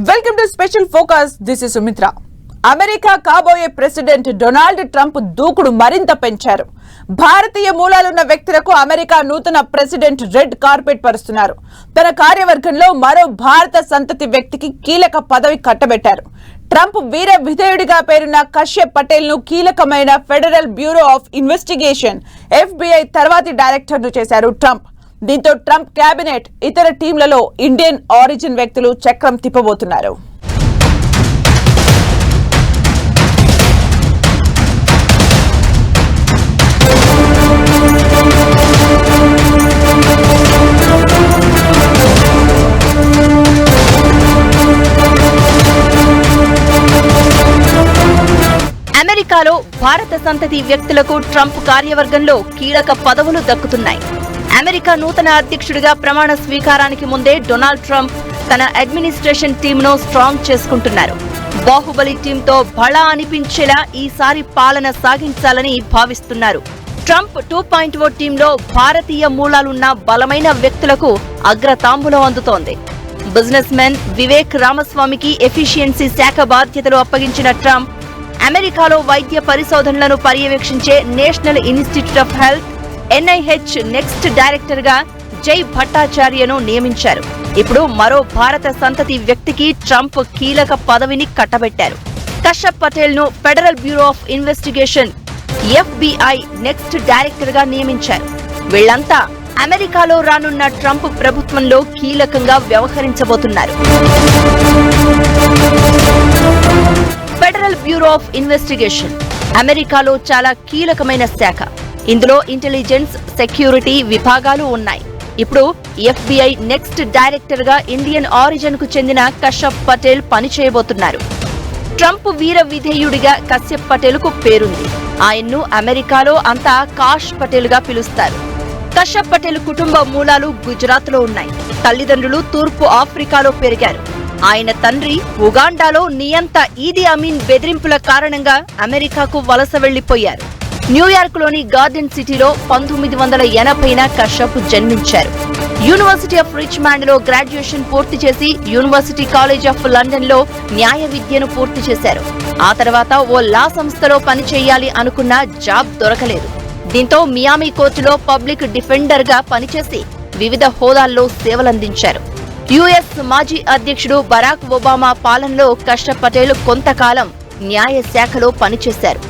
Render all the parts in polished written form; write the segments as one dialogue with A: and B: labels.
A: Welcome to special focus. This is Sumitra. America కాబోయే president Donald Trump దూకుడు మరింత పెంచారు. భారతీయ మూలాలున్న వ్యక్తులకు అమెరికా నూతన ప్రెసిడెంట్ రెడ్ కార్పెట్ పరుస్తున్నారు. తన కార్యవర్గంలో మరో భారత సంతతి వ్యక్తికి కీలక పదవి కట్టబెట్టారు. ట్రంప్ వీర విధేయుడిగా పేరున్న కశ్యప్ పటేల్ ను కీలకమైన federal Bureau of investigation FBI తర్వాతి డైరెక్టర్ ను చేశారు ట్రంప్. దీంతో ట్రంప్ కేబినెట్ ఇతర టీంలలో ఇండియన్ ఆరిజిన్ వ్యక్తులు చక్రం తిప్పబోతున్నారు.
B: అమెరికాలో భారత సంతతి వ్యక్తులకు ట్రంప్ కార్యవర్గంలో కీలక పదవులు దక్కుతున్నాయి. అమెరికా నూతన అధ్యక్షుడిగా ప్రమాణ స్వీకారానికి ముందే డొనాల్డ్ ట్రంప్ తన అడ్మినిస్ట్రేషన్ టీంను స్ట్రాంగ్ చేసుకుంటున్నారు. బాహుబలి టీంతో బళా అనిపించేలా ఈసారి పాలన సాగించాలని భావిస్తున్నారు. ట్రంప్ 2.0 టీంలో భారతీయ మూలాలున్న బలమైన వ్యక్తులకు అగ్రతాంబూలం అందుతోంది. బిజినెస్ మెన్ వివేక్ రామస్వామికి ఎఫిషియన్సీ శాఖ బాధ్యతలు అప్పగించిన ట్రంప్ అమెరికాలో వైద్య పరిశోధనలను పర్యవేక్షించే national Institute of health NIH next director గా జై భట్టాచార్యను నియమించారు. ఇప్పుడు మరో భారత సంతతి వ్యక్తికి ట్రంప్ కీలక పదవిని కట్టబెట్టారు. కశ్యప్ పటేల్ ను federal Bureau of investigation FBI next director గా నియమించారు. వీళ్లంతా అమెరికాలో రానున్న ట్రంప్ ప్రభుత్వంలో కీలకంగా వ్యవహరించబోతున్నారు. ఫెడరల్ బ్యూరో ఆఫ్ ఇన్వెస్టిగేషన్ అమెరికాలో చాలా కీలకమైన శాఖ. ఇందులో ఇంటెలిజెన్స్, సెక్యూరిటీ విభాగాలు ఉన్నాయి. ఇప్పుడు FBI నెక్స్ట్ డైరెక్టర్ గా ఇండియన్ ఆరిజిన్ కు చెందిన కశ్యప్ పటేల్ పనిచేయబోతున్నారు. ట్రంప్ వీర విధేయుడిగా కశ్యప్ పటేల్ కు పేరుంది. ఆయన్ను అమెరికాలో అంతా కాష్ పటేల్ గా పిలుస్తారు. కశ్యప్ పటేల్ కుటుంబ మూలాలు గుజరాత్ లో ఉన్నాయి. తల్లిదండ్రులు తూర్పు ఆఫ్రికాలో పెరిగారు. ఆయన తండ్రి ఉగాండాలో నియంత ఈదీ అమీన్ బెదిరింపుల కారణంగా అమెరికాకు వలస వెళ్లిపోయారు. న్యూయార్క్ లోని గార్డెన్ సిటీలో 1980న కశ్యప్ జన్మించారు. యూనివర్సిటీ ఆఫ్ రిచ్మండ్ లో గ్రాడ్యుయేషన్ పూర్తి చేసి యూనివర్సిటీ కాలేజ్ ఆఫ్ లండన్ లో న్యాయ విద్యను పూర్తి చేశారు. ఆ తర్వాత ఓ లా సంస్థలో పనిచేయాలి అనుకున్న జాబ్ దొరకలేదు. దీంతో మియామి కోర్టులో పబ్లిక్ డిఫెండర్ గా పనిచేసి వివిధ హోదాల్లో సేవలందించారు. US మాజీ అధ్యక్షుడు బరాక్ ఒబామా పాలనలో కశ్యప్ పటేల్ కొంతకాలం న్యాయ శాఖలో పనిచేశారు.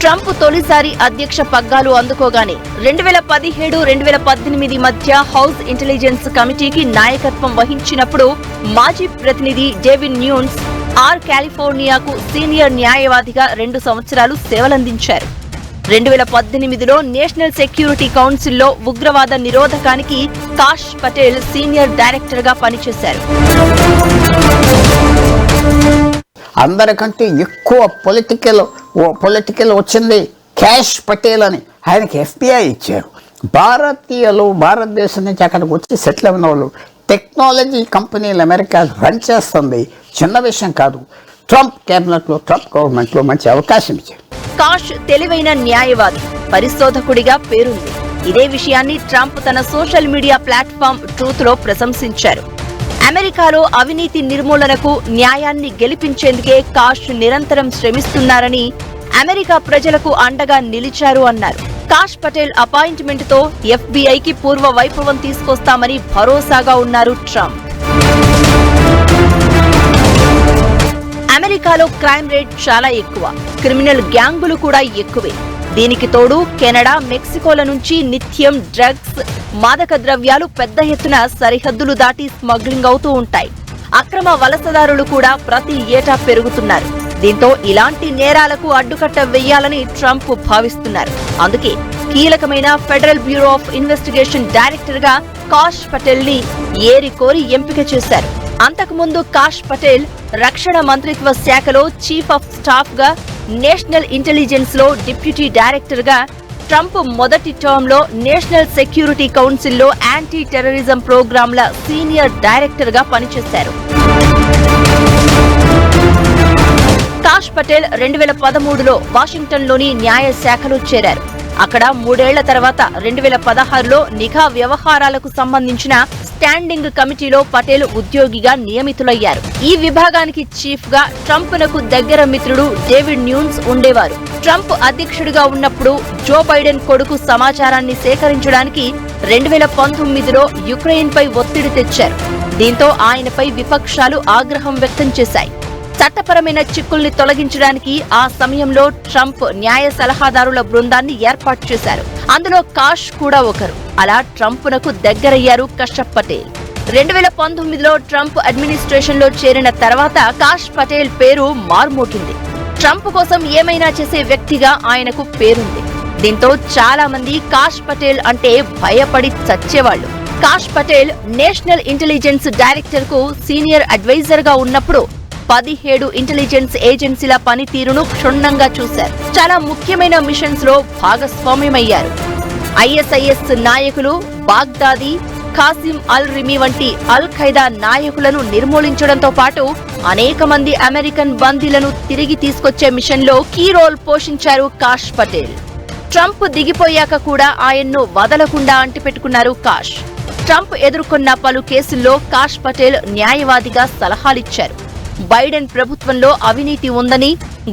B: ట్రంప్ తొలిసారి అధ్యక్ష పగ్గాలు అందుకోగానే 2017-2018 మధ్య హౌస్ ఇంటెలిజెన్స్ కమిటీకి నాయకత్వం వహించినప్పుడు మాజీ ప్రతినిధి డేవిడ్ న్యూన్స్ కాలిఫోర్నియాకు సీనియర్ న్యాయవాదిగా 2 సంవత్సరాలు సేవలందించారు. 2018లో నేషనల్ సెక్యూరిటీ కౌన్సిల్లో ఉగ్రవాద నిరోధకానికి కాష్ పటేల్ సీనియర్ డైరెక్టర్ గా పనిచేశారు.
C: అందరికంటే ఎక్కువ పొలిటికల్ వచ్చింది క్యాష్ పటేల్ అని. ఆయనకి FBI ఇచ్చారు. భారతీయులు భారతదేశం నుంచి అక్కడికి వచ్చి సెటిల్ అయిన వాళ్ళు టెక్నాలజీ కంపెనీలు అమెరికా రన్ చేస్తుంది. చిన్న విషయం కాదు. ట్రంప్ కేబినెట్లో, ట్రంప్ గవర్నమెంట్లో మంచి అవకాశం ఇచ్చారు.
B: కాష్ తెలివైన న్యాయవాది, పరిశోధకుడిగా పేరుంది. ఇదే విషయాన్ని ట్రంప్ తన సోషల్ మీడియా ప్లాట్ఫామ్ ట్రూత్ లో ప్రశంసించారు. అమెరికాలో అవినీతి నిర్మూలనకు, న్యాయాన్ని గెలిపించేందుకే కాష్ నిరంతరం శ్రమిస్తున్నారని, అమెరికా ప్రజలకు అండగా నిలిచారు అన్నారు. కాష్ పటేల్ అపాయింట్మెంట్ తో FBIకి పూర్వ వైభవం తీసుకొస్తామని భరోసాగా ఉన్నారు ట్రంప్. అమెరికాలో క్రైమ్ రేట్ చాలా ఎక్కువ, క్రిమినల్ గ్యాంగులు కూడా ఎక్కువే. దీనికి తోడు కెనడా, మెక్సికోల నుంచి నిత్యం డ్రగ్స్, మాదక ద్రవ్యాలు పెద్ద ఎత్తున సరిహద్దులు దాటి స్మగ్లింగ్ అవుతూ ఉంటాయి. అక్రమ వలసదారులు కూడా ప్రతి ఏటా పెరుగుతున్నారు. దీంతో ఇలాంటి నేరాలకు అడ్డుకట్ట వేయాలని ట్రంప్ భావిస్తున్నారు. అందుకే కీలకమైన federal Bureau of investigation director గా కాష్ పటేల్ ని ఏరికోరి ఎంపిక చేశారు. అంతకుముందు కాష్ పటేల్ రక్షణ మంత్రిత్వ శాఖలో చీఫ్ ఆఫ్ స్టాఫ్ గా, నేషనల్ ఇంటెలిజెన్స్ లో డిప్యూటీ డైరెక్టర్ గా, ట్రంప్ మొదటి టర్మ్ లో నేషనల్ సెక్యూరిటీ కౌన్సిల్లో యాంటీ టెర్రరిజం ప్రోగ్రాంల సీనియర్ డైరెక్టర్ గా పనిచేశారు. కాష్ పటేల్ 2013లో వాషింగ్టన్ లోని న్యాయ శాఖలో చేరారు. అక్కడ 3 ఏళ్ల తర్వాత 2016లో నిఘా వ్యవహారాలకు సంబంధించిన స్టాండింగ్ కమిటీలో పటేల్ ఉద్యోగిగా నియమితులయ్యారు. ఈ విభాగానికి చీఫ్ గా ట్రంప్నకు దగ్గర మిత్రుడు డేవిడ్ న్యూన్స్ ఉండేవారు. ట్రంప్ అధ్యక్షుడిగా ఉన్నప్పుడు జో బైడెన్ కొడుకు సమాచారాన్ని సేకరించడానికి 2019లో యుక్రెయిన్ పై ఒత్తిడి తెచ్చారు. దీంతో ఆయనపై విపక్షాలు ఆగ్రహం వ్యక్తం చేశాయి. చట్టపరమైన చిక్కుల్ని తొలగించడానికి ఆ సమయంలో ట్రంప్ న్యాయ సలహాదారుల బృందాన్ని ఏర్పాటు చేశారు. అందులో కాష్ కూడా ఒకరు. అలా ట్రంప్నకు దగ్గరయ్యారు కశ్యప్ పటేల్. 2019లో ట్రంప్ అడ్మినిస్ట్రేషన్ లో చేరిన తర్వాత కాష్ పటేల్ పేరు మార్మోగింది. ట్రంప్ కోసం ఏమైనా చేసే వ్యక్తిగా ఆయనకు పేరుంది. దీంతో చాలా మంది కాష్ పటేల్ అంటే భయపడి చచ్చేవాళ్లు. Kash Patel national intelligence director కు సీనియర్ అడ్వైజర్ గా ఉన్నప్పుడు 17 ఇంటెలిజెన్స్ ఏజెన్సీల పనితీరును క్షుణ్ణంగా చూశారు. చాలా ముఖ్యమైన మిషన్స్ లో భాగస్వామ్యమయ్యారు. ఐఎస్ఐఎస్ నాయకులు బాగ్దాది, ఖాసిం అల్ రిమి వంటి అల్ ఖైదా నాయకులను నిర్మూలించడంతో పాటు అనేక మంది అమెరికన్ బందీలను తిరిగి తీసుకొచ్చే మిషన్లో కీ రోల్ పోషించారు కాష్ పటేల్. ట్రంప్ దిగిపోయాక కూడా ఆయన్ను వదలకుండా అంటిపెట్టుకున్నారు కాష్. ట్రంప్ ఎదుర్కొన్న పలు కేసుల్లో కాష్ పటేల్ న్యాయవాదిగా సలహాలిచ్చారు. బైడెన్ ప్రభుత్వంలో అవినీతి ఉందని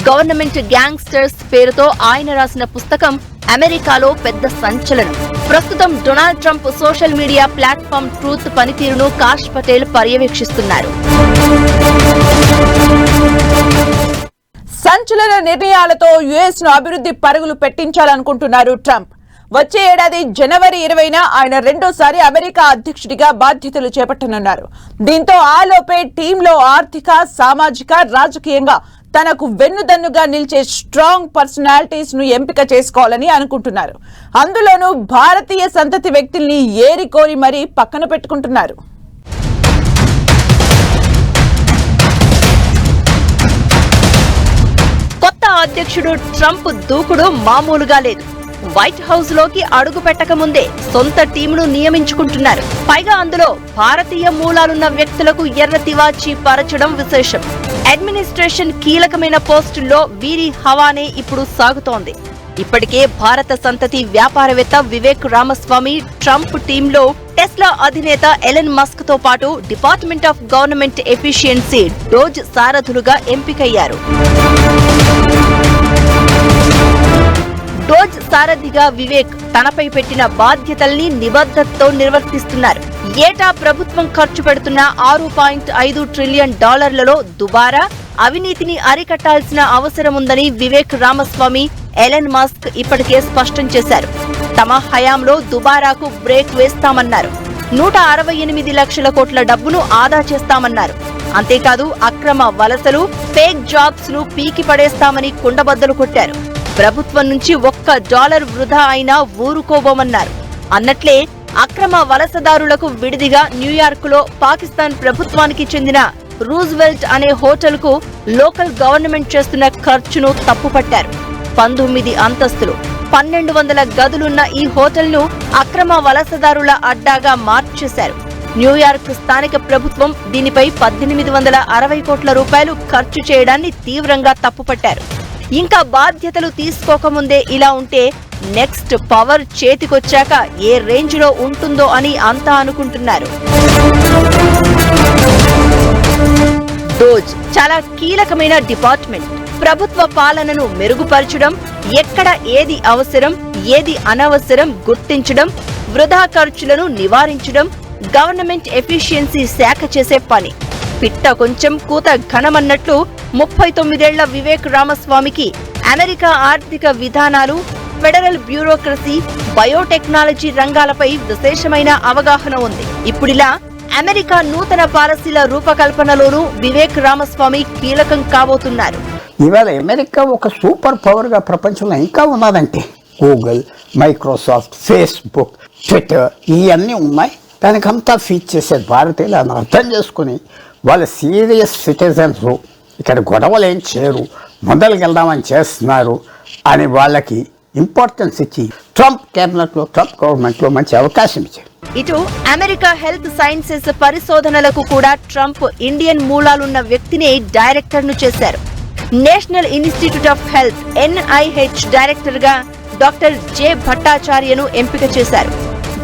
B: గవర్నమెంట్ గ్యాంగ్స్టర్స్ పేరుతో ఆయన రాసిన పుస్తకం అమెరికాలో పెద్ద సంచలనం. ప్రస్తుతం Donald Trump social media platform truth పనితీరును కాష్ పటేల్ పర్యవేక్షిస్తున్నారు.
A: సంచలన నిర్ణయాలతో యుఎస్ ను అభివృద్ధి పరుగులు పెట్టించాలనుకుంటున్నారు ట్రంప్. వచ్చే ఏడాది జనవరి 20న ఆయన రెండోసారి అమెరికా అధ్యక్షుడిగా బాధ్యతలు చేపట్టనున్నారు. దీంతో ఆలోపే టీంలో ఆర్థిక, సామాజిక, రాజకీయంగా తనకు వెన్నుదన్నుగా నిలిచే స్ట్రాంగ్ పర్సనాలిటీస్ ను ఎంపిక చేసుకోవాలని అనుకుంటున్నారు. అందులోనూ భారతీయ సంతతి వ్యక్తుల్ని ఏరికోరి మరీ పక్కన పెట్టుకుంటున్నారు.
B: కొత్త అధ్యక్షుడు ట్రంప్ దూకుడు మామూలుగా లేదు. వైట్ హౌస్ లోకి అడుగు పెట్టకముందే సొంత టీమును నియమించుకుంటున్నారు. పైగా అందులో భారతీయ మూలాలున్న వ్యక్తులకు ఎర్ర తివాచీ పరచడం విశేషం. అడ్మినిస్ట్రేషన్ కీలకమైన పోస్టుల్లో వీరి హవానే ఇప్పుడు సాగుతోంది. ఇప్పటికే భారత సంతతి వ్యాపారవేత్త వివేక్ రామస్వామి ట్రంప్ టీంలో టెస్లా అధినేత ఎలన్ మస్క్ తో పాటు department of government efficiency DOGE సారథులుగా ఎంపికయ్యారు. డోజ్ సారథిగా వివేక్ తనపై పెట్టిన బాధ్యతల్ని నిబద్ధతతో నిర్వర్తిస్తున్నారు. ఏటా ప్రభుత్వం ఖర్చు పెడుతున్న $6.5 ట్రిలియన్ దుబారా, అవినీతిని అరికట్టాల్సిన అవసరముందని వివేక్ రామస్వామి, ఎలన్ మస్క్ ఇప్పటికే స్పష్టం చేశారు. తమ హయాంలో దుబారాకు బ్రేక్ వేస్తామన్నారు. 168 లక్షల కోట్ల డబ్బును ఆదా చేస్తామన్నారు. అంతేకాదు అక్రమ వలసలు, ఫేక్ జాబ్స్ ను పీకి పడేస్తామని కుండబద్దలు కొట్టారు. ప్రభుత్వం నుంచి $1 వృధా అయినా ఊరుకోబోమన్నారు. అన్నట్లే అక్రమ వలసదారులకు విడిదిగా న్యూయార్కులో పాకిస్తాన్ ప్రభుత్వానికి చెందిన రూజ్వెల్ట్ అనే హోటల్కు లోకల్ గవర్నమెంట్ చేస్తున్న ఖర్చును తప్పుపట్టారు. 19 అంతస్తులు, 1200 గదులున్న ఈ హోటల్ను అక్రమ వలసదారుల అడ్డాగా మార్చేశారు. న్యూయార్క్ స్థానిక ప్రభుత్వం దీనిపై 1860 కోట్ల రూపాయలు ఖర్చు చేయడాన్ని తీవ్రంగా తప్పుపట్టారు. ఇంకా బాధ్యతలు తీసుకోకముందే ఇలా ఉంటే నెక్స్ట్ పవర్ చేతికొచ్చాక ఏ రేంజ్ లో ఉంటుందో అని అంతా అనుకుంటున్నారు. డోజ్ చాలా కీలకమైన డిపార్ట్మెంట్. ప్రభుత్వ పాలనను మెరుగుపరచడం, ఎక్కడ ఏది అవసరం, ఏది అనవసరం గుర్తించడం, వృధా ఖర్చులను నివారించడం గవర్నమెంట్ ఎఫిషియన్సీ శాఖ చేసే పని. పిట్ట కొంచెం కూత ఘనమన్నట్లు 39 ఏళ్ల వివేక్ రామస్వామికి అమెరికా ఆర్థిక విధానాలు, ఫెడరల్ బ్యూరోక్రసీ, బయోటెక్నాలజీ రంగాలపై విశేషమైన అవగాహన ఉంది. ఇప్పుడిలా అమెరికా నూతన పాలసీల రూపకల్పనలోనూ వివేక్ రామస్వామి కీలకం కాబోతున్నారు.
C: ఇవాళ అమెరికా ఒక సూపర్ పవర్ గా ప్రపంచంలో ఇంకా ఉన్నదంటే గూగుల్, మైక్రోసాఫ్ట్, ఫేస్బుక్, ట్విట్టర్ ఇవన్నీ ఉన్నాయి. దానికంతా ఫీచ్ చేసేది భారతీయులు అని అర్థం చేసుకుని వాళ్ళ సీరియస్ సిటిజన్స్ ఇక్కడ గొడవలు ఏం చేయరు, మొదలుకెళ్దామని చేస్తున్నారు అని వాళ్ళకి ఇంపార్టెన్స్ ఇచ్చి ట్రంప్ క్యాబినెట్లో, ట్రంప్ గవర్నమెంట్లో మంచి అవకాశం ఇచ్చారు.
B: ఇటు అమెరికా హెల్త్ సైన్సెస్ పరిశోధనలకు కూడా ట్రంప్ ఇండియన్ మూలాలున్న వ్యక్తిని డైరెక్టర్ ను చేశారు. National Institute of health NIH director గా డాక్టర్ జె భట్టాచార్యను ఎంపిక చేశారు.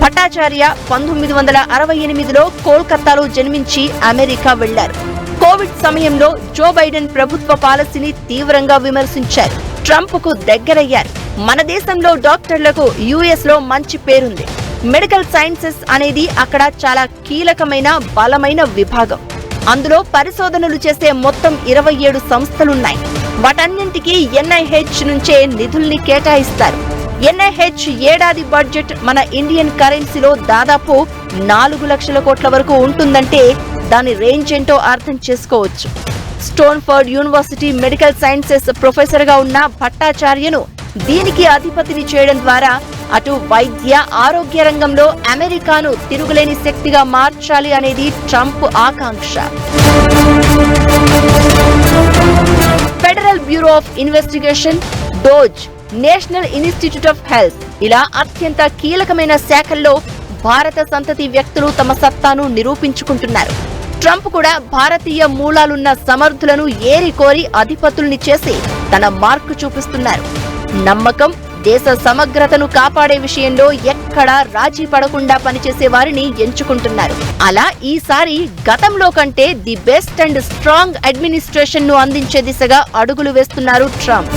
B: భట్టాచార్య 1968లో కోల్కతాలో జన్మించి అమెరికా వెళ్లారు. కోవిడ్ సమయంలో జో బైడెన్ ప్రభుత్వ పాలసీని తీవ్రంగా విమర్శించారు. ట్రంప్ కు దగ్గరయ్యారు. మన దేశంలో డాక్టర్లకు యుఎస్ లో మంచి పేరుంది. మెడికల్ సైన్సెస్ అనేది అక్కడ చాలా కీలకమైన బలమైన విభాగం. అందులో పరిశోధనలు చేసే మొత్తం 27 సంస్థలున్నాయి. వాటన్నింటికీ NIH నుంచే నిధుల్ని కేటాయిస్తారు. NIH ఏడాది బడ్జెట్ మన ఇండియన్ కరెన్సీలో దాదాపు 4 లక్షల కోట్ల వరకు ఉంటుందంటే దాని రేంజ్ ఏంటో అర్థం చేసుకోవచ్చు. స్టోన్ఫర్డ్ యూనివర్సిటీ మెడికల్ సైన్సెస్ ప్రొఫెసర్ గా ఉన్న భట్టాచార్యను దీనికి అధిపతిని చేయడం ద్వారా అటు వైద్య ఆరోగ్య రంగంలో అమెరికాను తిరుగులేని శక్తిగా మార్చాలి అనేది ట్రంప్ ఆకాంక్ష. Federal Bureau of Investigation, DOGE, National Institute of Health ఇలా అత్యంత కీలకమైన శాఖల్లో భారత సంతతి వ్యక్తులు తమ సత్తాను నిరూపించుకుంటున్నారు. ట్రంప్ కూడా భారతీయ మూలాలున్న సమర్థులను ఏరికోరి అధిపతుల్ని చేసి తన మార్కు చూపిస్తున్నారు. నమ్మకం, దేశ సమగ్రతను కాపాడే విషయంలో ఎక్కడా రాజీ పడకుండా పనిచేసే వారిని ఎంచుకుంటున్నారు. అలా ఈసారి గతంలో కంటే the best and strong administration ను అందించే దిశగా అడుగులు వేస్తున్నారు ట్రంప్.